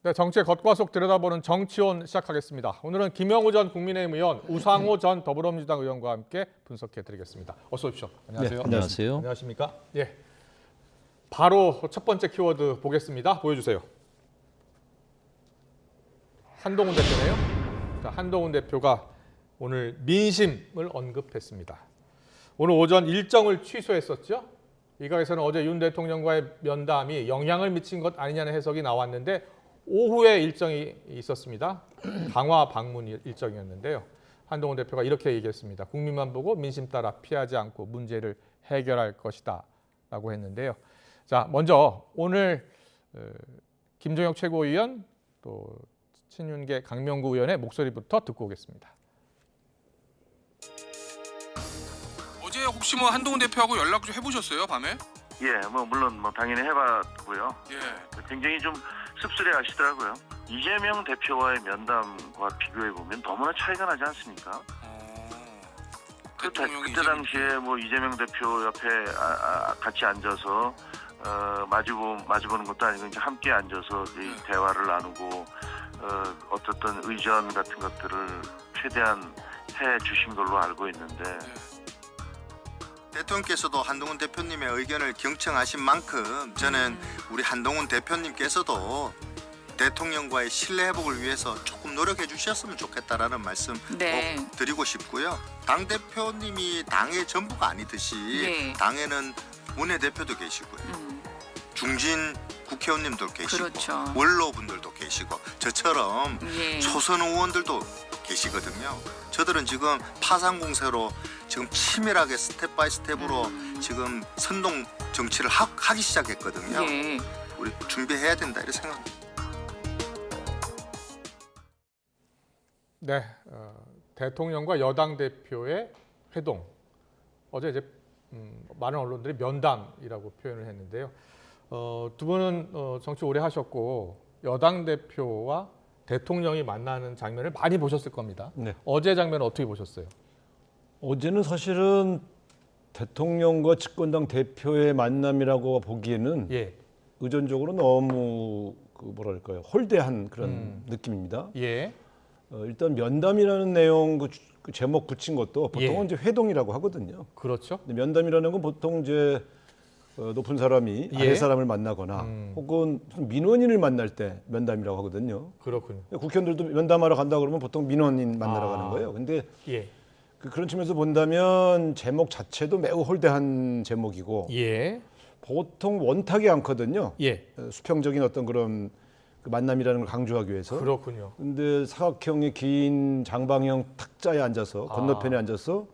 네, 정치의 겉과 속 들여다보는 정치온 시작하겠습니다. 오늘은 김영우 전 국민의힘 의원, 우상호 전 더불어민주당 의원과 함께 분석해드리겠습니다. 어서 오십시오. 안녕하세요. 네, 안녕하세요. 안녕하십니까? 예. 바로 첫 번째 키워드 보겠습니다. 보여주세요. 한동훈 대표네요. 자, 한동훈 대표가 오늘 민심을 언급했습니다. 오늘 오전 일정을 취소했었죠. 일각에서는 어제 윤 대통령과의 면담이 영향을 미친 것 아니냐는 해석이 나왔는데 오후에 일정이 있었습니다. 강화 방문 일정이었는데요. 한동훈 대표가 이렇게 얘기했습니다. 국민만 보고 민심 따라 피하지 않고 문제를 해결할 것이다 라고 했는데요. 자, 먼저 오늘 김종혁 최고위원 또 친윤계 강명구 의원의 목소리부터 듣고 오겠습니다. 어제 혹시 뭐 한동훈 대표하고 연락 좀 해보셨어요, 밤에? 예, 물론 당연히 해봤고요. 예. 굉장히 좀 씁쓸해하시더라고요. 이재명 대표와의 면담과 비교해 보면 너무나 차이가 나지 않습니까? 그때 당시에 이재명 대표 옆에 같이 앉아서 마주보는 것도 아니고 이제 함께 앉아서 이 대화를 나누고 어떻든 의전 같은 것들을 최대한 해 주신 걸로 알고 있는데. 대통령께서도 한동훈 대표님의 의견을 경청하신 만큼 저는 우리 한동훈 대표님께서도 대통령과의 신뢰 회복을 위해서 조금 노력해 주셨으면 좋겠다라는 말씀 꼭 드리고 싶고요. 당 대표님이 당의 전부가 아니듯이 당에는 원내대표도 계시고요. 중진 국회의원님도 계시고 원로분들도 계시고 저처럼 초선 의원들도 계시거든요. 저들은 지금 파상 공세로 지금 치밀하게 스텝 바이 스텝으로 지금 선동 정치를 하기 시작했거든요. 우리 준비해야 된다 이렇게 생각합니다. 네, 대통령과 여당 대표의 회동. 어제 이제 많은 언론들이 면담이라고 표현을 했는데요. 두 분은 정치 오래 하셨고 여당 대표와 대통령이 만나는 장면을 많이 보셨을 겁니다. 네. 어제 장면 어떻게 보셨어요? 어제는 사실은 대통령과 집권당 대표의 만남이라고 보기에는 의존적으로 너무 뭐랄까요 홀대한 그런 느낌입니다. 일단 면담이라는 내용 그 제목 붙인 것도 보통은 이제 회동이라고 하거든요. 그렇죠. 근데 면담이라는 건 보통 이제 높은 사람이 아래 사람을 만나거나 혹은 민원인을 만날 때 면담이라고 하거든요. 그렇군요. 국회의원들도 면담하러 간다 그러면 보통 민원인 만나러 가는 거예요. 근데 그런 측면에서 본다면 제목 자체도 매우 홀대한 제목이고 보통 원탁이 않거든요. 수평적인 어떤 그런 그 만남이라는 걸 강조하기 위해서. 그렇군요. 근데 사각형의 긴 장방형 탁자에 앉아서 건너편에 앉아서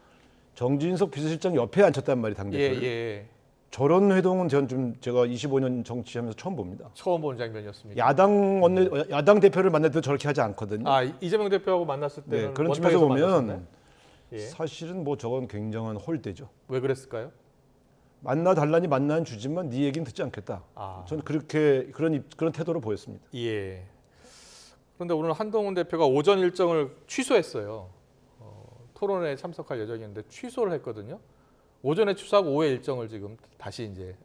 정진석 비서실장 옆에 앉혔단 말이에요, 당대표를. 저런 회동은 제가 25년 정치하면서 처음 봅니다. 처음 본 장면이었습니다. 야당 대표를 만날 때도 저렇게 하지 않거든요. 이재명 대표하고 만났을 때는 그런 측면에서 보면 사실은 저건 굉장한 홀대죠. 왜 그랬을까요? 만나 달라니 만나는 주지만 네 얘기는 듣지 않겠다. 저는 그런 태도로 보였습니다. 그런데 오늘 한동훈 대표가 오전 일정을 취소했어요. 토론회에 참석할 예정이었는데 취소를 했거든요. 오전에 취소하고 오후에 일정을 지금 다시 이제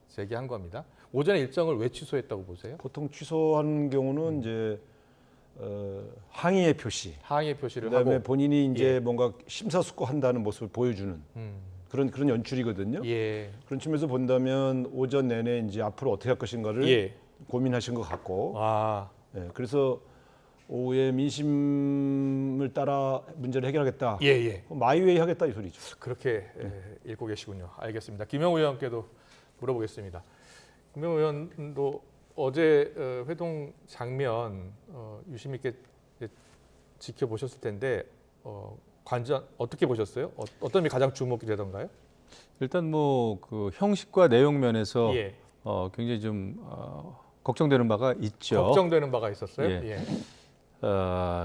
재개한 겁니다. 오전에 일정을 왜 취소했다고 보세요? 보통 취소하는 경우는 이제 항의의 표시. 항의의 표시를 그다음에 하고 본인이 이제 뭔가 심사숙고한다는 모습을 보여주는 그런 연출이거든요. 그런 측면에서 본다면 오전 내내 이제 앞으로 어떻게 할 것인가를 고민하신 것 같고. 그래서 오후에 민심을 따라 문제를 해결하겠다. 마이웨이 하겠다 이 소리죠. 그렇게 읽고 계시군요. 알겠습니다. 김영우 의원께도 물어보겠습니다. 김영우 의원도 어제 회동 장면 유심 있게 지켜보셨을 텐데 관전 어떻게 보셨어요? 어떤 점이 가장 주목이 되던가요? 일단 그 형식과 내용 면에서 굉장히 좀 걱정되는 바가 있죠. 걱정되는 바가 있었어요.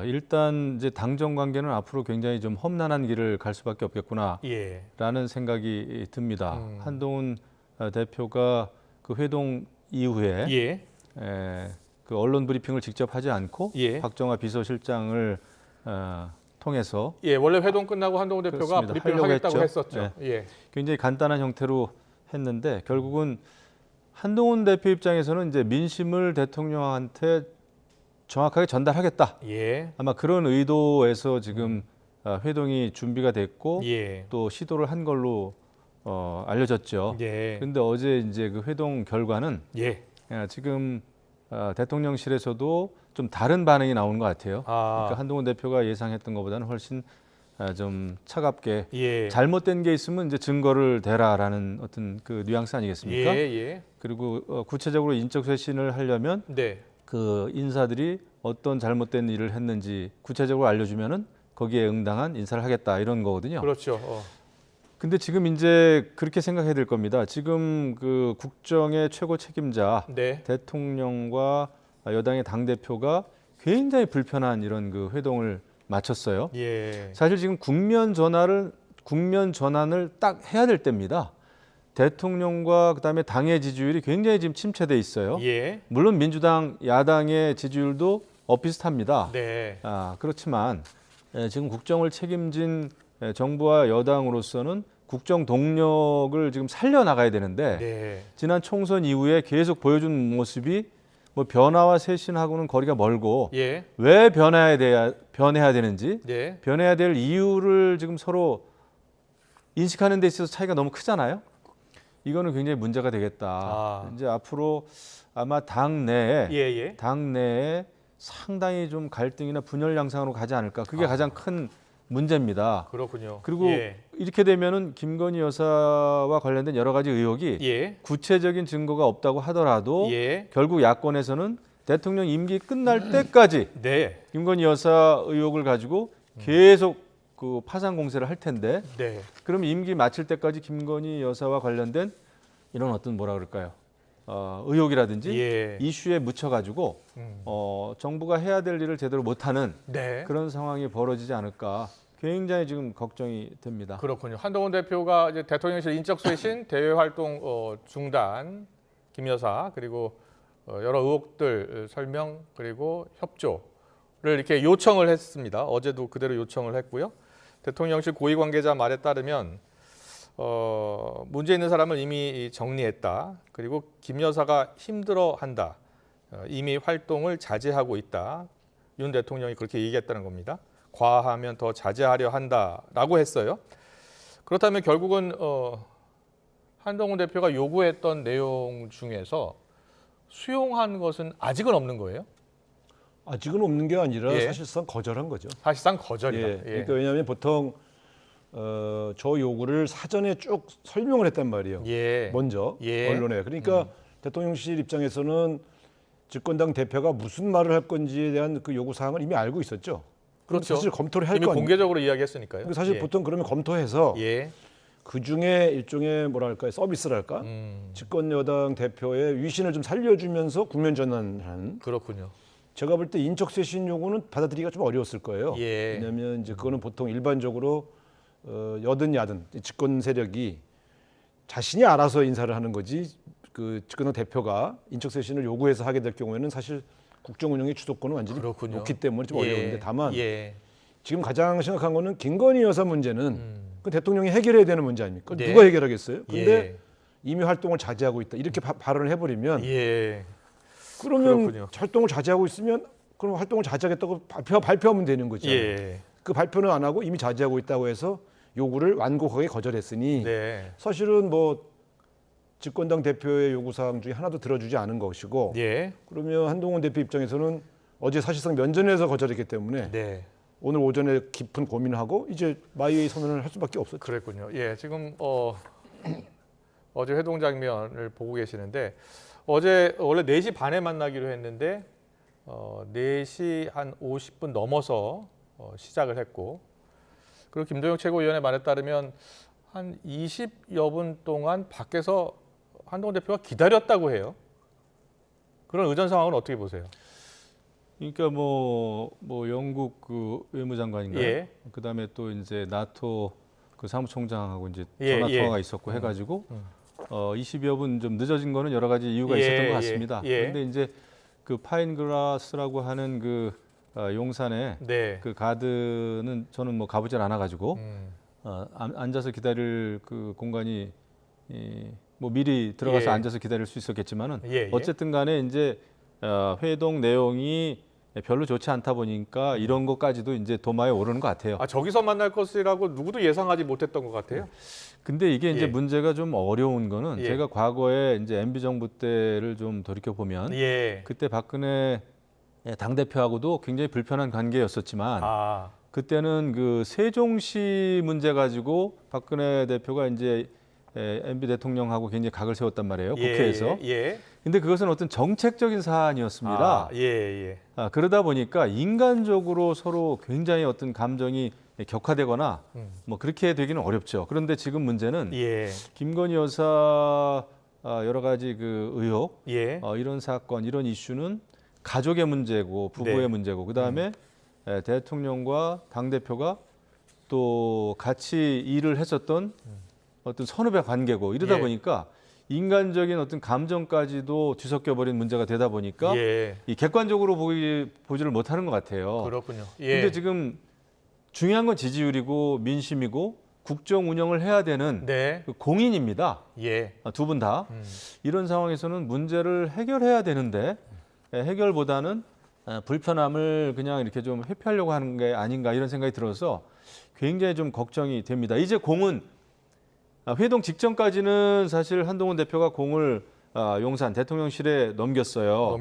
일단 이제 당정 관계는 앞으로 굉장히 좀 험난한 길을 갈 수밖에 없겠구나라는 생각이 듭니다. 한동훈 대표가 그 회동 이후에 그 언론 브리핑을 직접 하지 않고 박정화 비서실장을 통해서 원래 회동 끝나고 한동훈 대표가 브리핑을 하겠다고 했었죠. 굉장히 간단한 형태로 했는데 결국은 한동훈 대표 입장에서는 이제 민심을 대통령한테 정확하게 전달하겠다. 예. 아마 그런 의도에서 지금 회동이 준비가 됐고 예. 또 시도를 한 걸로 알려졌죠. 예. 그런데 어제 이제 그 회동 결과는 예. 지금 대통령실에서도 좀 다른 반응이 나오는 것 같아요. 그러니까 한동훈 대표가 예상했던 것보다는 훨씬 좀 차갑게 예. 잘못된 게 있으면 이제 증거를 대라라는 어떤 그 뉘앙스 아니겠습니까? 예. 예. 그리고 구체적으로 인적 쇄신을 하려면 네. 그 인사들이 어떤 잘못된 일을 했는지 구체적으로 알려주면은 거기에 응당한 인사를 하겠다 이런 거거든요. 그렇죠. 근데 지금 이제 그렇게 생각해야 될 겁니다. 지금 그 국정의 최고 책임자 네. 대통령과 여당의 당 대표가 굉장히 불편한 이런 그 회동을 마쳤어요. 예. 사실 지금 국면 전환을 딱 해야 될 때입니다. 대통령과 그다음에 당의 지지율이 굉장히 지금 침체돼 있어요. 예. 물론 민주당 야당의 지지율도 비슷합니다. 네. 그렇지만 지금 국정을 책임진 정부와 여당으로서는 국정 동력을 지금 살려나가야 되는데 네. 지난 총선 이후에 계속 보여준 모습이 뭐 변화와 쇄신하고는 거리가 멀고 예. 왜 변해야 되는지 네. 변해야 될 이유를 지금 서로 인식하는 데 있어서 차이가 너무 크잖아요. 이거는 굉장히 문제가 되겠다. 이제 앞으로 아마 당내에 상당히 좀 갈등이나 분열 양상으로 가지 않을까. 그게 가장 큰 문제입니다. 그렇군요. 그리고 이렇게 되면은 김건희 여사와 관련된 여러 가지 의혹이 구체적인 증거가 없다고 하더라도 결국 야권에서는 대통령 임기 끝날 때까지 김건희 여사 의혹을 가지고 계속 그 파상 공세를 할 텐데 그럼 임기 마칠 때까지 김건희 여사와 관련된 이런 어떤 뭐라 그럴까요? 의혹이라든지 이슈에 묻혀가지고 정부가 해야 될 일을 제대로 못하는 그런 상황이 벌어지지 않을까 굉장히 지금 걱정이 됩니다. 그렇군요. 한동훈 대표가 이제 대통령실 인적 쇄신, 대외 활동 중단, 김 여사 그리고 여러 의혹들 설명 그리고 협조를 이렇게 요청을 했습니다. 어제도 그대로 요청을 했고요. 대통령실 고위 관계자 말에 따르면 문제 있는 사람을 이미 정리했다. 그리고 김 여사가 힘들어한다. 이미 활동을 자제하고 있다. 윤 대통령이 그렇게 얘기했다는 겁니다. 과하면 더 자제하려 한다라고 했어요. 그렇다면 결국은 한동훈 대표가 요구했던 내용 중에서 수용한 것은 아직은 없는 거예요? 아직은 없는 게 아니라 사실상 거절한 거죠. 사실상 거절이다. 그러니까 왜냐하면 보통 저 요구를 사전에 쭉 설명을 했단 말이에요. 먼저 언론에. 그러니까 대통령실 입장에서는 집권당 대표가 무슨 말을 할 건지에 대한 그 요구 사항을 이미 알고 있었죠. 그렇죠. 사실 검토를 할 이미 거 아니에요. 공개적으로 이야기했으니까요. 사실 보통 그러면 검토해서 그 중에 일종의 뭐랄까요 서비스랄까 집권 여당 대표의 위신을 좀 살려주면서 국면 전환한. 그렇군요. 제가 볼 때 인적 쇄신 요구는 받아들이기가 좀 어려웠을 거예요. 왜냐하면 이제 그거는 보통 일반적으로 여든 야든 집권 세력이 자신이 알아서 인사를 하는 거지. 그 집권당 대표가 인적 쇄신을 요구해서 하게 될 경우에는 사실 국정 운영의 주도권은 완전히 놓기 때문에 좀 어려운데 다만 지금 가장 심각한 거는 김건희 여사 문제는 그 대통령이 해결해야 되는 문제 아닙니까? 누가 해결하겠어요? 근데 이미 활동을 자제하고 있다. 이렇게 발언을 해버리면 그러면 그렇군요. 활동을 자제하고 있으면 그럼 활동을 자제하겠다고 발표하면 되는 거죠. 그 발표는 안 하고 이미 자제하고 있다고 해서 요구를 완곡하게 거절했으니 사실은 뭐 집권당 대표의 요구사항 중에 하나도 들어주지 않은 것이고 그러면 한동훈 대표 입장에서는 어제 사실상 면전에서 거절했기 때문에 오늘 오전에 깊은 고민을 하고 이제 마이웨이 선언을 할 수밖에 없었죠. 그랬군요. 지금 어제 회동 장면을 보고 계시는데 어제 원래 4시 반에 만나기로 했는데 4시 한 50분 넘어서 시작을 했고 그리고 김도영 최고위원의 말에 따르면 한 20여 분 동안 밖에서 한동훈 대표가 기다렸다고 해요. 그런 의전 상황은 어떻게 보세요? 그러니까 뭐 영국 그 외무장관인가요? 그다음에 또 이제 나토 그 사무총장하고 이제 전화 통화가 있었고 해가지고 20여 분 좀 늦어진 거는 여러 가지 이유가 있었던 것 같습니다. 그런데 이제 그 파인그라스라고 하는 그 용산에 그 가드는 저는 뭐 가보질 않아가지고 앉아서 기다릴 그 공간이 뭐 미리 들어가서 앉아서 기다릴 수 있었겠지만은 어쨌든 간에 이제 회동 내용이 별로 좋지 않다 보니까 이런 것까지도 이제 도마에 오르는 것 같아요. 저기서 만날 것이라고 누구도 예상하지 못했던 것 같아요. 근데 이게 이제 예. 문제가 좀 어려운 거는 예. 제가 과거에 이제 MB 정부 때를 좀 돌이켜 보면 예. 그때 박근혜 당 대표하고도 굉장히 불편한 관계였었지만 그때는 그 세종시 문제 가지고 박근혜 대표가 이제 MB 대통령하고 굉장히 각을 세웠단 말이에요. 국회에서. 예. 근데 그것은 어떤 정책적인 사안이었습니다. 예. 그러다 보니까 인간적으로 서로 굉장히 어떤 감정이 격화되거나 뭐 그렇게 되기는 어렵죠. 그런데 지금 문제는 예. 김건희 여사 여러 가지 그 의혹, 예. 이런 사건, 이런 이슈는 가족의 문제고 부부의 네. 문제고 그다음에 대통령과 당 대표가 또 같이 일을 했었던 어떤 선후배 관계고 이러다 예. 보니까 인간적인 어떤 감정까지도 뒤섞여 버린 문제가 되다 보니까 예. 이 객관적으로 보지를 못하는 것 같아요. 그렇군요. 근데 지금 중요한 건 지지율이고 민심이고 국정 운영을 해야 되는 네. 그 공인입니다. 예. 두 분 다. 이런 상황에서는 문제를 해결해야 되는데 해결보다는 불편함을 그냥 이렇게 좀 회피하려고 하는 게 아닌가 이런 생각이 들어서 굉장히 좀 걱정이 됩니다. 이제 공은 회동 직전까지는 사실 한동훈 대표가 공을 용산 대통령실에 넘겼어요.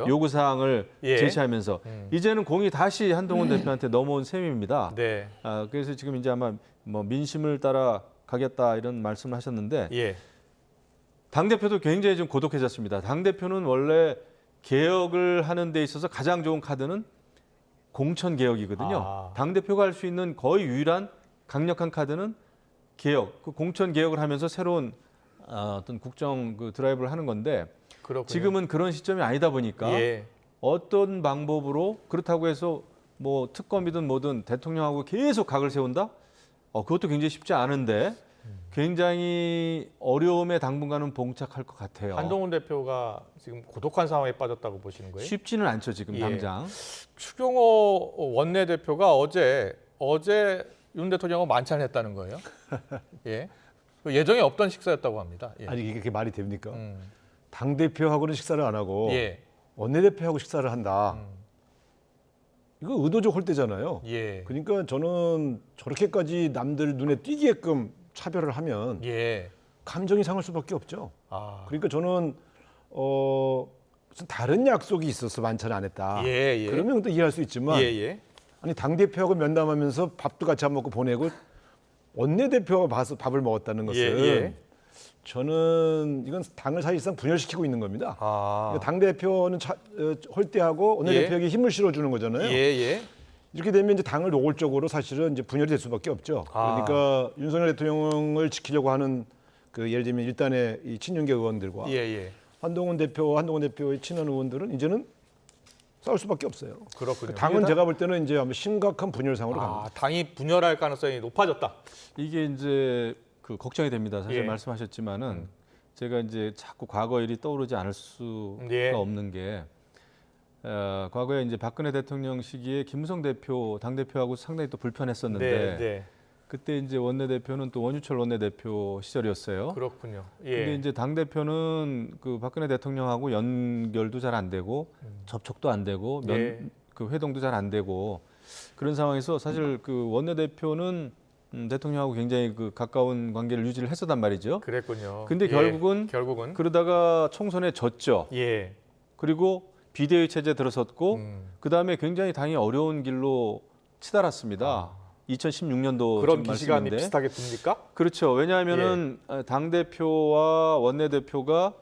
요구사항을 예. 제시하면서 이제는 공이 다시 한동훈 대표한테 넘어온 셈입니다. 네. 그래서 지금 이제 아마 뭐 민심을 따라 가겠다 이런 말씀을 하셨는데 예. 당대표도 굉장히 좀 고독해졌습니다. 당대표는 원래 개혁을 하는 데 있어서 가장 좋은 카드는 공천개혁이거든요. 당대표가 할 수 있는 거의 유일한 강력한 카드는 개혁, 그 공천 개혁을 하면서 새로운 어떤 국정 그 드라이브를 하는 건데 그렇군요. 지금은 그런 시점이 아니다 보니까 예. 어떤 방법으로 그렇다고 해서 뭐 특검이든 뭐든 대통령하고 계속 각을 세운다? 그것도 굉장히 쉽지 않은데 굉장히 어려움에 당분간은 봉착할 것 같아요. 한동훈 대표가 지금 고독한 상황에 빠졌다고 보시는 거예요? 쉽지는 않죠 지금 예. 당장. 추경호 원내대표가 어제 윤 대통령하고 만찬했다는 거예요. 예. 예정에 없던 식사였다고 합니다. 예. 아니 이게 그렇게 말이 됩니까? 당 대표하고는 식사를 안 하고 예. 원내대표하고 식사를 한다. 이거 의도적 홀대잖아요. 예. 그러니까 저는 저렇게까지 남들 눈에 띄게끔 차별을 하면 예. 감정이 상할 수밖에 없죠. 아. 그러니까 저는 무슨 다른 약속이 있어서 만찬을 안 했다. 예. 그러면 또 이해할 수 있지만 예. 아니 당 대표하고 면담하면서 밥도 같이 안 먹고 보내고 원내대표가 봐서 밥을 먹었다는 것은 예. 저는 이건 당을 사실상 분열시키고 있는 겁니다. 아. 당 대표는 홀대하고 원내대표에게 힘을 실어주는 거잖아요. 예. 이렇게 되면 이제 당을 노골적으로 사실은 이제 분열이 될 수밖에 없죠. 그러니까 윤석열 대통령을 지키려고 하는 그 예를 들면 일단의 이 친윤계 의원들과 예. 한동훈 대표의 친한 의원들은 이제는 싸울 수밖에 없어요. 그렇군요. 당은 제가 볼 때는 이제 아마 심각한 분열상으로 갑니다. 당이 분열할 가능성이 높아졌다. 이게 이제 그 걱정이 됩니다. 사실 예. 말씀하셨지만은 제가 이제 자꾸 과거 일이 떠오르지 않을 수가 예. 없는 게 과거에 이제 박근혜 대통령 시기에 김무성 대표 당 대표하고 상당히 또 불편했었는데 네. 그때 이제 원내대표는 또 원유철 원내대표 시절이었어요. 그렇군요. 예. 근데 이제 당 대표는 그 박근혜 대통령하고 연결도 잘 안 되고 접촉도 안 되고 그 회동도 잘 안 되고 그런 상황에서 사실 그 원내대표는 대통령하고 굉장히 그 가까운 관계를 유지를 했었단 말이죠. 그랬군요. 근데 결국은 그러다가 총선에 졌죠. 예. 그리고 비대위 체제 들어섰고 그다음에 굉장히 당이 어려운 길로 치달았습니다. 2016년도 그런 기시감이 비슷하게 듭니까? 그렇죠. 왜냐하면은 당 대표와 원내 대표가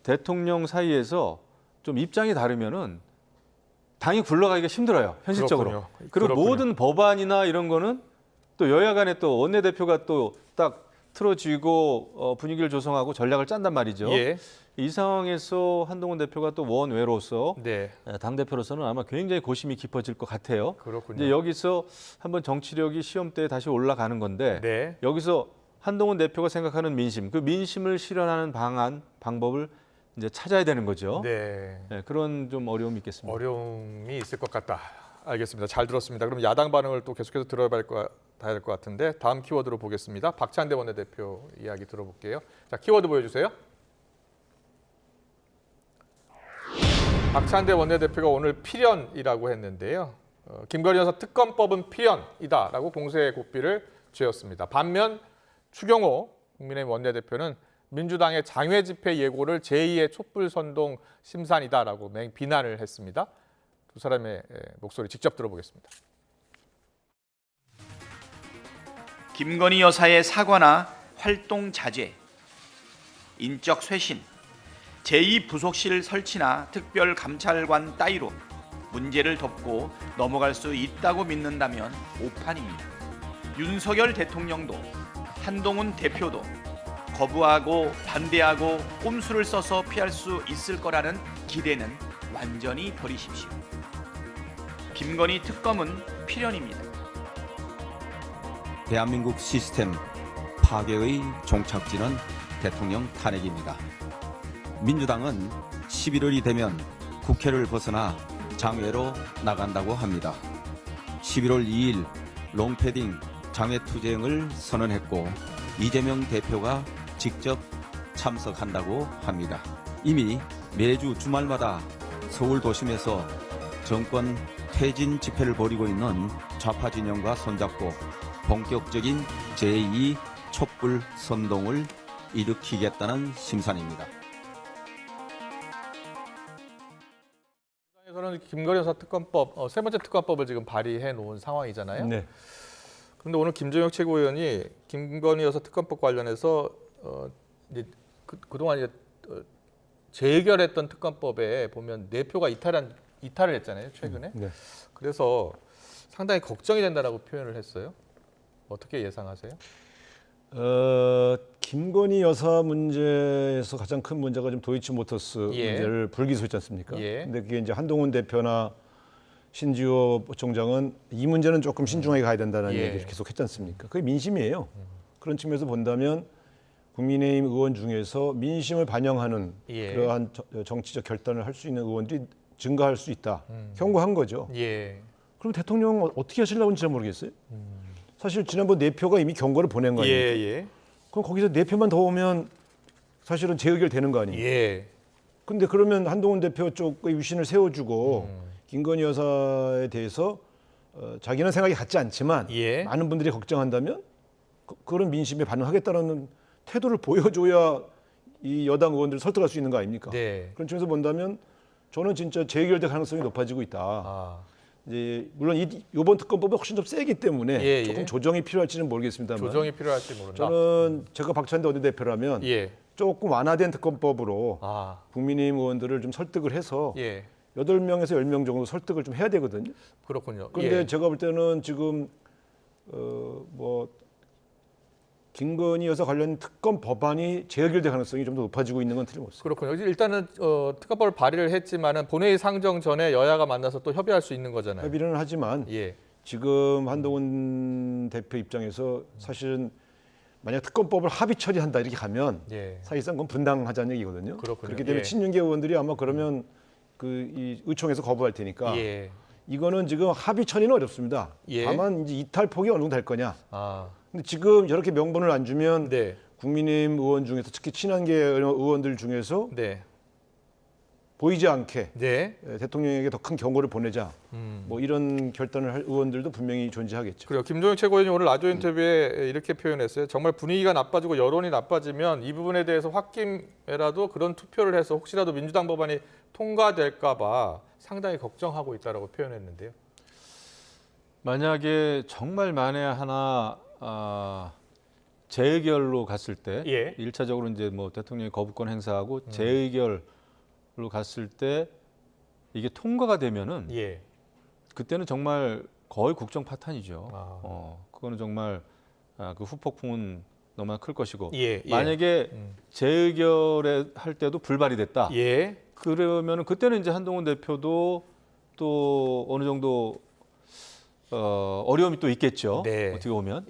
대통령 사이에서 좀 입장이 다르면은 당이 굴러가기가 힘들어요. 현실적으로. 그리고 모든 법안이나 이런 거는 또 여야 간에 또 원내 대표가 또 딱 틀어쥐고 분위기를 조성하고 전략을 짠단 말이죠. 예. 이 상황에서 한동훈 대표가 또 원외로서 네. 당 대표로서는 아마 굉장히 고심이 깊어질 것 같아요. 그렇군요. 이제 여기서 한번 정치력이 시험대에 다시 올라가는 건데 네. 여기서 한동훈 대표가 생각하는 민심, 그 민심을 실현하는 방법을 이제 찾아야 되는 거죠. 네. 그런 좀 어려움이 있겠습니다. 어려움이 있을 것 같다. 알겠습니다. 잘 들었습니다. 그럼 야당 반응을 또 계속해서 들어봐야 될 것 같은데 다음 키워드로 보겠습니다. 박찬대 원내대표 이야기 들어볼게요. 자, 키워드 보여주세요. 박찬대 원내대표가 오늘 필연이라고 했는데요. 김건희 여사 특검법은 필연이다라고 공세의 고삐를 쥐었습니다. 반면 추경호 국민의힘 원내대표는 민주당의 장외 집회 예고를 제2의 촛불 선동 심산이다라고 맹 비난을 했습니다. 두 사람의 목소리 직접 들어보겠습니다. 김건희 여사의 사과나 활동 자제, 인적 쇄신, 제2부속실 설치나 특별감찰관 따위로 문제를 덮고 넘어갈 수 있다고 믿는다면 오판입니다. 윤석열 대통령도 한동훈 대표도 거부하고 반대하고 꼼수를 써서 피할 수 있을 거라는 기대는 완전히 버리십시오. 김건희 특검은 필연입니다. 대한민국 시스템 파괴의 종착지는 대통령 탄핵입니다. 민주당은 11월이 되면 국회를 벗어나 장외로 나간다고 합니다. 11월 2일 롱패딩 장외 투쟁을 선언했고 이재명 대표가 직접 참석한다고 합니다. 이미 매주 주말마다 서울 도심에서 정권 퇴진 집회를 벌이고 있는 좌파 진영과 손잡고 본격적인 제2 촛불 선동을 일으키겠다는 심산입니다. 저는 김건희 여사 특검법 세 번째 특검법을 지금 발의해 놓은 상황이잖아요. 네. 그런데 오늘 김종혁 최고위원이 김건희 여사 특검법 관련해서 이제 그동안 이제 재결했던 특검법에 보면 내표가 이탈을 했잖아요, 최근에. 네. 그래서 상당히 걱정이 된다라고 표현을 했어요. 어떻게 예상하세요? 김건희 여사 문제에서 가장 큰 문제가 좀 도이치모터스 문제를 불기소했지 않습니까? 근데 그게 이제 한동훈 대표나 신지호 총장은 이 문제는 조금 신중하게 가야 된다는 얘기를 계속 했지 않습니까? 그게 민심이에요. 그런 측면에서 본다면 국민의힘 의원 중에서 민심을 반영하는 그러한 정치적 결단을 할 수 있는 의원들이 증가할 수 있다. 경고한 거죠. 그럼 대통령 어떻게 하시려고 하는지 잘 모르겠어요. 사실 지난번 내표가 이미 경고를 보낸 거 아닙니까? 그럼 거기서 내표만 더 오면 사실은 재의결되는 거 아닙니까? 근데 그러면 한동훈 대표 쪽의 위신을 세워주고 김건희 여사에 대해서 자기는 생각이 같지 않지만 많은 분들이 걱정한다면 그런 민심에 반응하겠다는 태도를 보여줘야 이 여당 의원들을 설득할 수 있는 거 아닙니까? 그런 측면에서 본다면 저는 진짜 재결될 가능성이 높아지고 있다. 이제 물론 이번 특검법은 훨씬 더 세기 때문에 조금 조정이 필요할지는 모르겠습니다만 조정이 필요할지 모른다. 저는 제가 박찬대 원내대표라면 조금 완화된 특검법으로 국민의힘 의원들을 좀 설득을 해서 8명에서 10명 정도 설득을 좀 해야 되거든요. 그렇군요. 그런데 제가 볼 때는 지금 김건희 여사 관련 특검 법안이 재결될 가능성이 좀 더 높아지고 있는 건 틀림없습니다. 그렇군요. 일단은 특검법을 발의를 했지만은 본회의 상정 전에 여야가 만나서 또 협의할 수 있는 거잖아요. 협의는 하지만 지금 한동훈 대표 입장에서 사실은 만약 특검법을 합의 처리한다 이렇게 가면 사실상 그건 분당하자는 얘기거든요. 그렇기 때문에 친윤계 의원들이 아마 그러면 이 의총에서 거부할 테니까 이거는 지금 합의 처리는 어렵습니다. 다만 이제 이탈폭이 어느 정도 될 거냐. 근데 지금 저렇게 명분을 안 주면 국민의힘 의원 중에서 특히 친한계 의원들 중에서 보이지 않게 대통령에게 더 큰 경고를 보내자. 뭐 이런 결단을 할 의원들도 분명히 존재하겠죠. 그래요. 김종혁 최고위원이 오늘 라디오 인터뷰에 이렇게 표현했어요. 정말 분위기가 나빠지고 여론이 나빠지면 이 부분에 대해서 홧김에라도 그런 투표를 해서 혹시라도 민주당 법안이 통과될까 봐 상당히 걱정하고 있다라고 표현했는데요. 만약에 정말 만에 하나 재의결로 갔을 때 1차적으로 이제 뭐 대통령이 거부권 행사하고 재의결로 갔을 때 이게 통과가 되면은 그때는 정말 거의 국정 파탄이죠. 그거는 정말 그 후폭풍은 너무나 클 것이고 만약에 재의결에 할 때도 불발이 됐다. 그러면은 그때는 이제 한동훈 대표도 또 어느 정도 어려움이 또 있겠죠. 어떻게 보면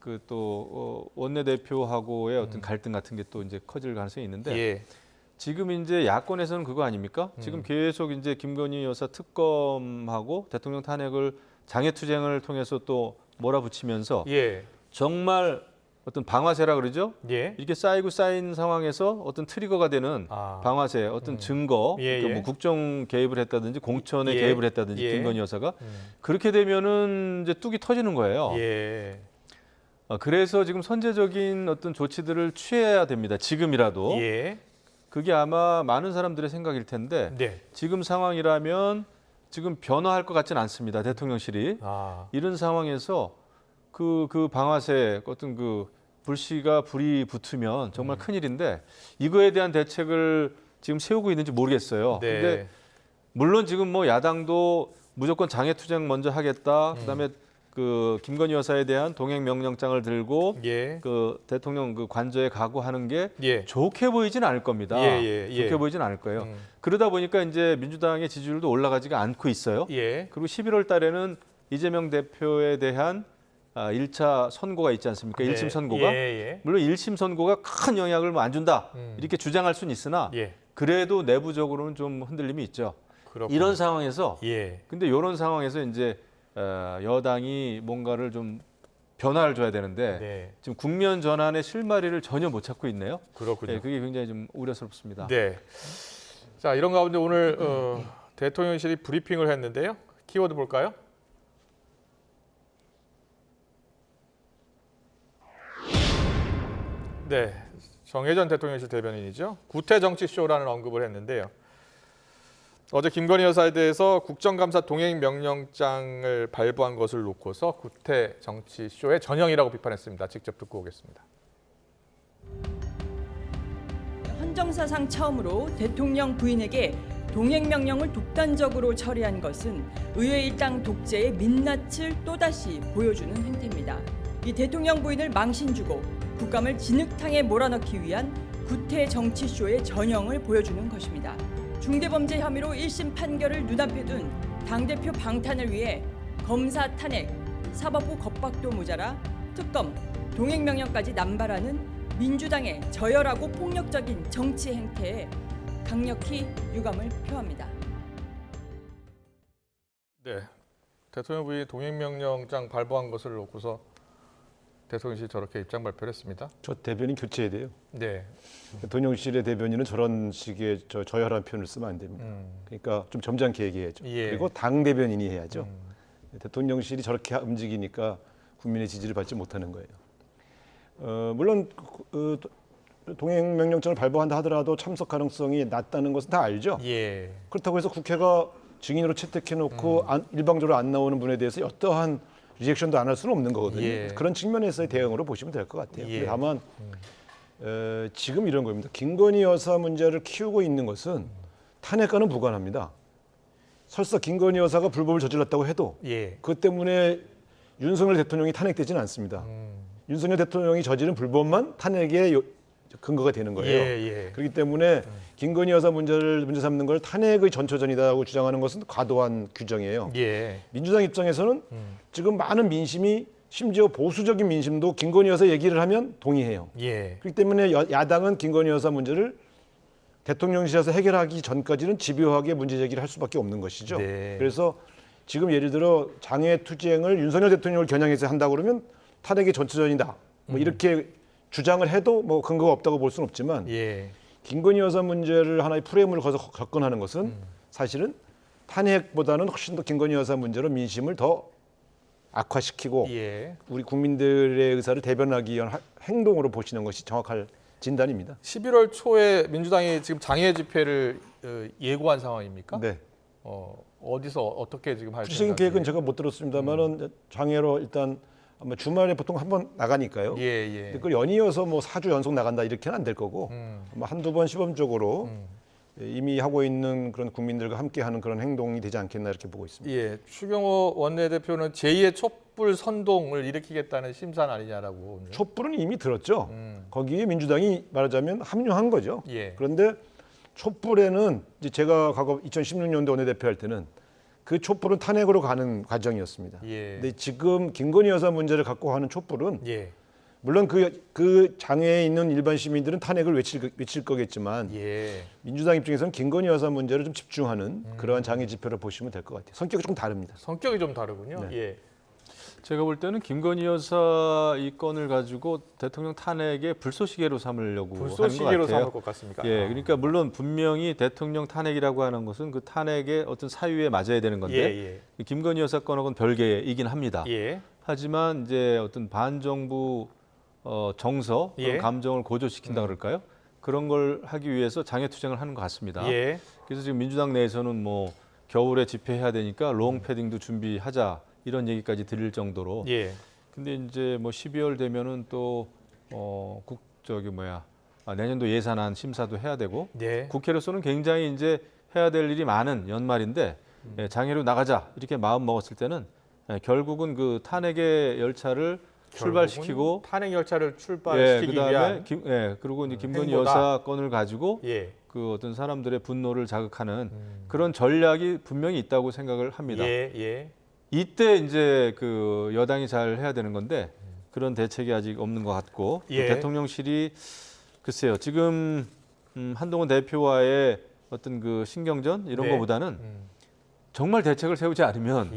그 또 원내대표하고의 어떤 갈등 같은 게 또 이제 커질 가능성이 있는데 지금 이제 야권에서는 그거 아닙니까? 지금 계속 이제 김건희 여사 특검하고 대통령 탄핵을 장외투쟁을 통해서 또 몰아붙이면서 정말 어떤 방아쇠라 그러죠. 예. 이렇게 쌓인 상황에서 어떤 트리거가 되는 방아쇠, 어떤 증거, 그러니까 뭐 국정 개입을 했다든지 공천에 개입을 했다든지 김건희 여사가 그렇게 되면은 이제 뚝이 터지는 거예요. 예. 그래서 지금 선제적인 어떤 조치들을 취해야 됩니다. 지금이라도. 예. 그게 아마 많은 사람들의 생각일 텐데 네. 지금 상황이라면 지금 변화할 것 같지는 않습니다. 대통령실이. 이런 상황에서 그 방아쇠 어떤 그 불이 붙으면 정말 큰일인데 이거에 대한 대책을 지금 세우고 있는지 모르겠어요. 네. 근데 물론 지금 뭐 야당도 무조건 장애투쟁 먼저 하겠다. 그다음에 그 김건희 여사에 대한 동행 명령장을 들고 그 대통령 그 관저에 가고하는 게 좋게 보이지는 않을 겁니다. 좋게 보이지는 않을 거예요. 그러다 보니까 이제 민주당의 지지율도 올라가지가 않고 있어요. 그리고 11월 달에는 이재명 대표에 대한 1차 선고가 있지 않습니까? 1심 선고가. 물론 1심 선고가 큰 영향을 뭐 안 준다. 이렇게 주장할 수는 있으나 그래도 내부적으로는 좀 흔들림이 있죠. 그렇군요. 이런 상황에서 근데 이런 상황에서 이제 여당이 뭔가를 좀 변화를 줘야 되는데 지금 국면 전환의 실마리를 전혀 못 찾고 있네요. 그렇군요. 그게 굉장히 좀 우려스럽습니다. 네. 자, 이런 가운데 오늘 대통령실이 브리핑을 했는데요. 키워드 볼까요? 네, 정혜전 대통령실 대변인이죠. 구태 정치쇼라는 언급을 했는데요. 어제 김건희 여사에 대해서 국정감사 동행 명령장을 발부한 것을 놓고서 구태 정치쇼의 전형이라고 비판했습니다. 직접 듣고 오겠습니다. 헌정사상 처음으로 대통령 부인에게 동행 명령을 독단적으로 처리한 것은 의회 일당 독재의 민낯을 또다시 보여주는 행태입니다. 이 대통령 부인을 망신 주고 국감을 진흙탕에 몰아넣기 위한 구태 정치쇼의 전형을 보여주는 것입니다. 중대범죄 혐의로 1심 판결을 눈앞에 둔 당대표 방탄을 위해 검사 탄핵, 사법부 겁박도 모자라 특검, 동행명령까지 남발하는 민주당의 저열하고 폭력적인 정치 행태에 강력히 유감을 표합니다. 네, 대통령 부인이 동행명령장 발부한 것을 놓고서 대통령실이 저렇게 입장 발표를 했습니다. 저 대변인 교체해야 돼요. 네. 대통령실의 대변인은 저런 식의 저열한 표현을 쓰면 안 됩니다. 그러니까 좀 점잖게 얘기해야죠. 그리고 당 대변인이 해야죠. 대통령실이 저렇게 움직이니까 국민의 지지를 받지 못하는 거예요. 물론 동행 명령장을 발부한다 하더라도 참석 가능성이 낮다는 것은 다 알죠. 그렇다고 해서 국회가 증인으로 채택해놓고 일방적으로 안 나오는 분에 대해서 어떠한 리액션도 안 할 수는 없는 거거든요. 그런 측면에서의 대응으로 보시면 될 것 같아요. 다만 지금 이런 겁니다. 김건희 여사 문제를 키우고 있는 것은 탄핵과는 무관합니다. 설사 김건희 여사가 불법을 저질렀다고 해도 그것 때문에 윤석열 대통령이 탄핵되지는 않습니다. 윤석열 대통령이 저지른 불법만 탄핵의 근거가 되는 거예요. 그렇기 때문에 김건희 여사 문제를 문제 삼는 걸 탄핵의 전초전이다라고 주장하는 것은 과도한 규정이에요. 민주당 입장에서는 지금 많은 민심이 심지어 보수적인 민심도 김건희 여사 얘기를 하면 동의해요. 그렇기 때문에 야당은 김건희 여사 문제를 대통령실에서 해결하기 전까지는 집요하게 문제 제기를 할 수밖에 없는 것이죠. 그래서 지금 예를 들어 장애투쟁을 윤석열 대통령을 겨냥해서 한다고 그러면 탄핵의 전초전이다. 뭐 이렇게 주장을 해도 뭐 근거가 없다고 볼 수는 없지만 김건희 여사 문제를 하나의 프레임으로 거서 접근하는 것은 사실은 탄핵보다는 훨씬 더 김건희 여사 문제로 민심을 더 악화시키고 우리 국민들의 의사를 대변하기 위한 행동으로 보시는 것이 정확할 진단입니다. 11월 초에 민주당이 지금 장애 집회를 예고한 상황입니까? 네. 어디서 어떻게 지금 할 구체적인 계획은 제가 못 들었습니다만은 장애로 일단 아마 주말에 보통 한 번 나가니까요. 근데 그걸 연이어서 뭐 4주 연속 나간다 이렇게는 안 될 거고 아마 한두 번 시범적으로 이미 하고 있는 그런 국민들과 함께하는 그런 행동이 되지 않겠나 이렇게 보고 있습니다. 추경호 원내대표는 제2의 촛불 선동을 일으키겠다는 심산 아니냐라고. 오늘. 촛불은 이미 들었죠. 거기에 민주당이 말하자면 합류한 거죠. 그런데 촛불에는 이제 제가 과거 2016년도 원내대표 할 때는 그 촛불은 탄핵으로 가는 과정이었습니다. 근데 지금 김건희 여사 문제를 갖고 하는 촛불은 물론 그 장애에 있는 일반 시민들은 탄핵을 외칠 거겠지만 민주당 입장에서는 김건희 여사 문제를 좀 집중하는 그러한 장애 집회를 보시면 될 것 같아요. 성격이 좀 다릅니다. 성격이 좀 다르군요. 제가 볼 때는 김건희 여사 이 건을 가지고 대통령 탄핵의 불쏘시개로 삼으려고 하는 것 불쏘시개로 같아요. 삼을 것 같습니까? 예, 그러니까 물론 분명히 대통령 탄핵이라고 하는 것은 그 탄핵의 어떤 사유에 맞아야 되는 건데 김건희 여사 건하고는 별개이긴 합니다. 하지만 이제 어떤 반정부 정서, 그런 감정을 고조시킨다 그럴까요? 그런 걸 하기 위해서 장애투쟁을 하는 것 같습니다. 그래서 지금 민주당 내에서는 뭐 겨울에 집회해야 되니까 롱 패딩도 준비하자 이런 얘기까지 들릴 정도로. 근데 이제 뭐 12월 되면은 또 내년도 예산안 심사도 해야 되고 국회로서는 굉장히 이제 해야 될 일이 많은 연말인데 장애로 나가자 이렇게 마음 먹었을 때는 결국은 그 탄핵의 열차를 출발시키고 탄핵 열차를 출발시키기 그다음에 위한 그리고 이제 김건희 행보다. 여사 건을 가지고 그 어떤 사람들의 분노를 자극하는 그런 전략이 분명히 있다고 생각을 합니다. 이때 이제 그 여당이 잘 해야 되는 건데 그런 대책이 아직 없는 것 같고 또 대통령실이 글쎄요 지금 한동훈 대표와의 어떤 그 신경전 이런 거보다는 정말 대책을 세우지 않으면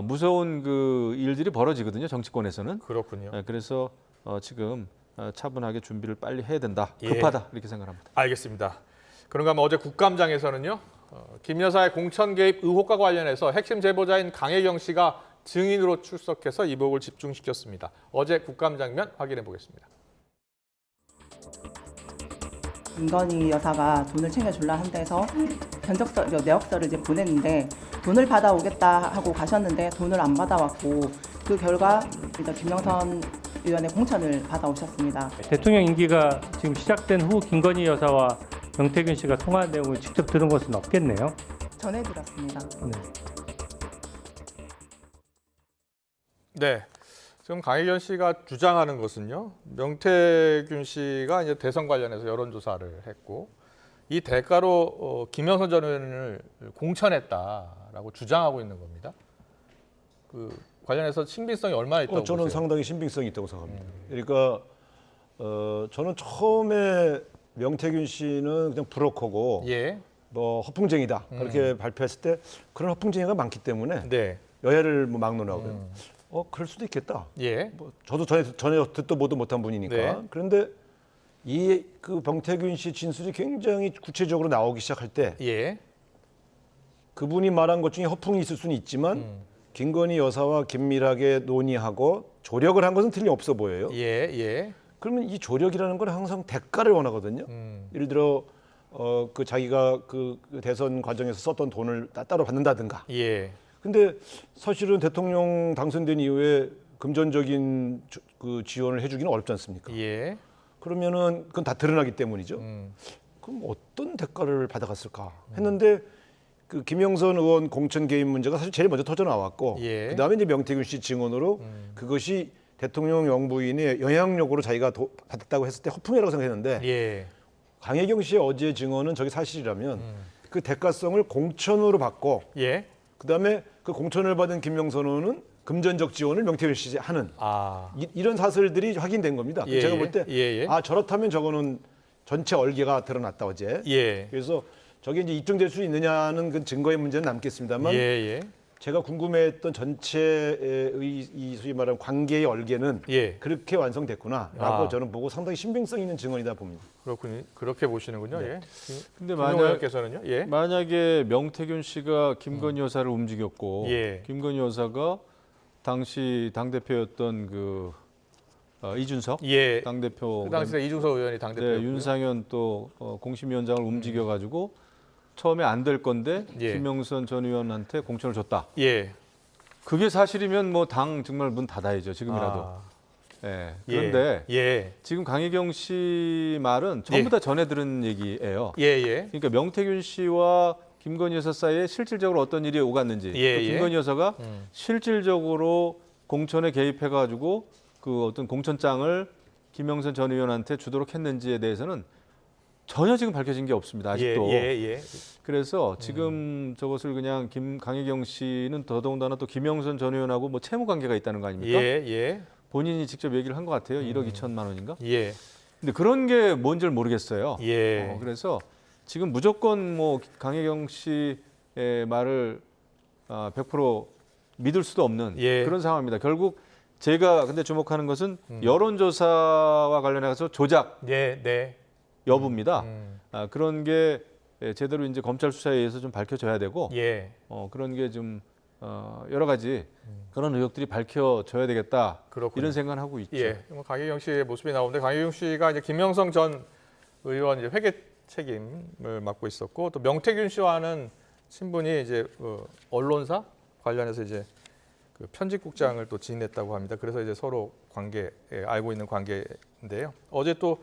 무서운 그 일들이 벌어지거든요 정치권에서는. 그렇군요. 그래서 지금 차분하게 준비를 빨리 해야 된다. 급하다 이렇게 생각합니다. 알겠습니다. 그런가 하면 어제 국감장에서는요. 김 여사의 공천 개입 의혹과 관련해서 핵심 제보자인 강혜경 씨가 증인으로 출석해서 이목을 집중시켰습니다. 어제 국감 장면 확인해 보겠습니다. 김건희 여사가 돈을 챙겨줄라 한데서 내역서를 이제 보냈는데 돈을 받아오겠다 하고 가셨는데 돈을 안 받아왔고 그 결과 일단 김영선 의원의 공천을 받아오셨습니다. 대통령 임기가 지금 시작된 후 김건희 여사와 명태균 씨가 통화한 내용을 직접 들은 것은 없겠네요. 전해 들었습니다. 네. 지금 강혜경 씨가 주장하는 것은요. 명태균 씨가 이제 대선 관련해서 여론조사를 했고 이 대가로 김영선 전 의원을 공천했다라고 주장하고 있는 겁니다. 그 관련해서 신빙성이 얼마나 있다고 저는 보세요? 상당히 신빙성이 있다고 생각합니다. 그러니까 저는 처음에 명태균 씨는 그냥 브로커고 뭐 허풍쟁이다 그렇게 발표했을 때 그런 허풍쟁이가 많기 때문에 여야를 뭐 막론하고요. 그럴 수도 있겠다. 뭐 저도 전혀 듣도 보도 못한 분이니까. 그런데 이 그 명태균 씨 진술이 굉장히 구체적으로 나오기 시작할 때 그분이 말한 것 중에 허풍이 있을 수는 있지만 김건희 여사와 긴밀하게 논의하고 조력을 한 것은 틀림없어 보여요. 그러면 이 조력이라는 건 항상 대가를 원하거든요. 예를 들어 그 자기가 그 대선 과정에서 썼던 돈을 따로 받는다든가. 근데 사실은 대통령 당선된 이후에 금전적인 그 지원을 해주기는 어렵지 않습니까? 그러면은 그건 다 드러나기 때문이죠. 그럼 어떤 대가를 받아갔을까 했는데 그 김영선 의원 공천 개입 문제가 사실 제일 먼저 터져 나왔고 그다음에 이제 명태균 씨 증언으로 그것이 대통령 영부인의 영향력으로 자기가 받았다고 했을 때 허풍이라고 생각했는데 강혜경 씨의 어제 증언은 저게 사실이라면 그 대가성을 공천으로 받고 그다음에 그 공천을 받은 김영선 의원은 금전적 지원을 명태균 씨 하는 이런 사설들이 확인된 겁니다. 제가 볼 때 저렇다면 저거는 전체 얼개가 드러났다 어제. 그래서 저게 이제 입증될 수 있느냐는 그 증거의 문제는 남겠습니다만 제가 궁금해했던 전체의 이 소위 말하는 관계의 얼개는 그렇게 완성됐구나라고 저는 보고 상당히 신빙성 있는 증언이다 봅니다. 그렇군요. 그렇게 보시는군요. 근데 만약에 명태균 씨가 김건희 여사를 움직였고 김건희 여사가 당시 당대표였던 그 이준석 당대표 그 당시에 이준석 의원이 당대표였고요. 윤상현 또 공심위원장을 움직여가지고 처음에 안 될 건데 김영선 전 의원한테 공천을 줬다. 그게 사실이면 뭐 당 정말 문 닫아야죠. 지금이라도. 그런데 지금 강혜경 씨 말은 전부 다 전해 들은 얘기예요. 그러니까 명태균 씨와 김건희 여사 사이에 실질적으로 어떤 일이 오갔는지 김건희 여사가 실질적으로 공천에 개입해가지고 그 어떤 공천장을 김영선 전 의원한테 주도록 했는지에 대해서는 전혀 지금 밝혀진 게 없습니다. 아직도. 그래서 지금 저것을 그냥 강혜경 씨는 더더군다나 또 김영선 전 의원하고 뭐 채무 관계가 있다는 거 아닙니까? 본인이 직접 얘기를 한 것 같아요. 1억 2천만 원인가? 근데 그런 게 뭔지를 모르겠어요. 그래서 지금 무조건 뭐 강혜경 씨의 말을 100% 믿을 수도 없는 그런 상황입니다. 결국 제가 근데 주목하는 것은 여론조사와 관련해서 조작 여부입니다. 그런 게 제대로 이제 검찰 수사에 의해서 좀 밝혀져야 되고 그런 게 좀 여러 가지 그런 의혹들이 밝혀져야 되겠다. 그렇군요. 이런 생각을 하고 있죠. 뭐 강혜경 씨의 모습이 나오는데 강혜경 씨가 이제 김영성 전 의원 이제 회계 책임을 맡고 있었고 또 명태균 씨와는 친분이 이제 언론사 관련해서 이제 그 편집국장을 또 지냈다고 합니다. 그래서 이제 서로 알고 있는 관계인데요. 어제 또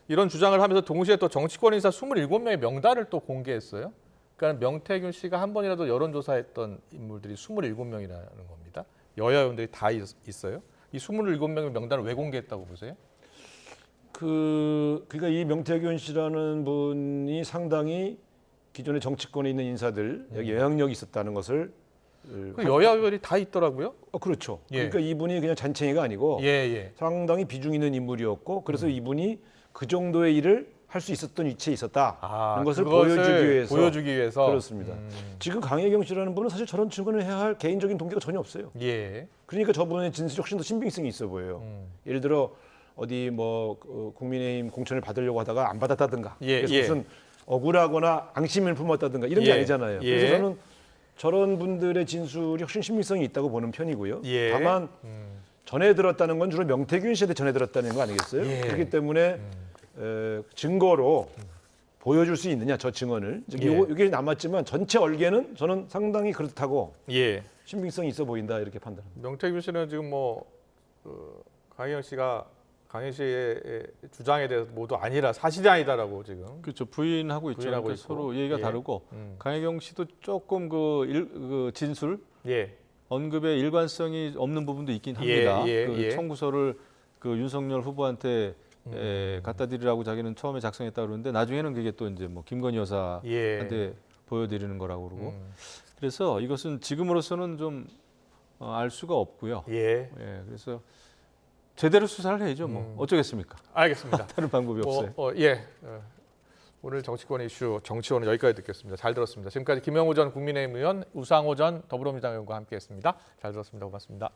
이런 주장을 하면서 동시에 또 정치권 인사 27명의 명단을 또 공개했어요. 그러니까 명태균 씨가 한 번이라도 여론조사했던 인물들이 27명이라는 겁니다. 여야 의원들이 다 있어요. 이 27명의 명단을 왜 공개했다고 보세요? 그러니까 이 명태균 씨라는 분이 상당히 기존의 정치권에 있는 인사들 영향력이 있었다는 것을 그 여야 의원이 다 있더라고요. 그렇죠. 그러니까 이분이 그냥 잔챙이가 아니고 상당히 비중 있는 인물이었고 그래서 이분이 그 정도의 일을 할 수 있었던 위치에 있었다는 것을 보여주기 위해서 그렇습니다. 지금 강혜경 씨라는 분은 사실 저런 증언을 해야 할 개인적인 동기가 전혀 없어요. 그러니까 저분의 진술이 훨씬 더 신빙성이 있어 보여요. 예를 들어 어디 뭐 국민의힘 공천을 받으려고 하다가 안 받았다든가 그래서 무슨 억울하거나 앙심을 품었다든가 이런 게 아니잖아요. 그래서 저는 저런 분들의 진술이 훨씬 신빙성이 있다고 보는 편이고요. 다만 전해 들었다는 건 주로 명태균 씨한테 전해 들었다는 거 아니겠어요? 그렇기 때문에 증거로 보여줄 수 있느냐 저 증언을 이게 남았지만 전체 얼개는 저는 상당히 그렇다고 신빙성이 있어 보인다 이렇게 판단합니다. 명태균 씨는 지금 뭐 강혜경 씨의 주장에 대해서 모두 아니라 사실이 아니다라고 지금 그렇죠. 부인하고 있죠. 그러니까 서로 얘기가 다르고 강혜경 씨도 조금 그 진술 언급의 일관성이 없는 부분도 있긴 합니다. 그 청구서를 그 윤석열 후보한테 갖다 드리라고 자기는 처음에 작성했다 그러는데 나중에는 그게 또 이제 뭐 김건희 여사한테 보여드리는 거라고 그러고 그래서 이것은 지금으로서는 좀 알 수가 없고요. 그래서 제대로 수사를 해야죠. 뭐 어쩌겠습니까? 알겠습니다. 다른 방법이 없어요. 오늘 정치권 이슈 정치원은 여기까지 듣겠습니다. 잘 들었습니다. 지금까지 김영우 전 국민의힘 의원, 우상호 전 더불어민주당 의원과 함께했습니다. 잘 들었습니다. 고맙습니다.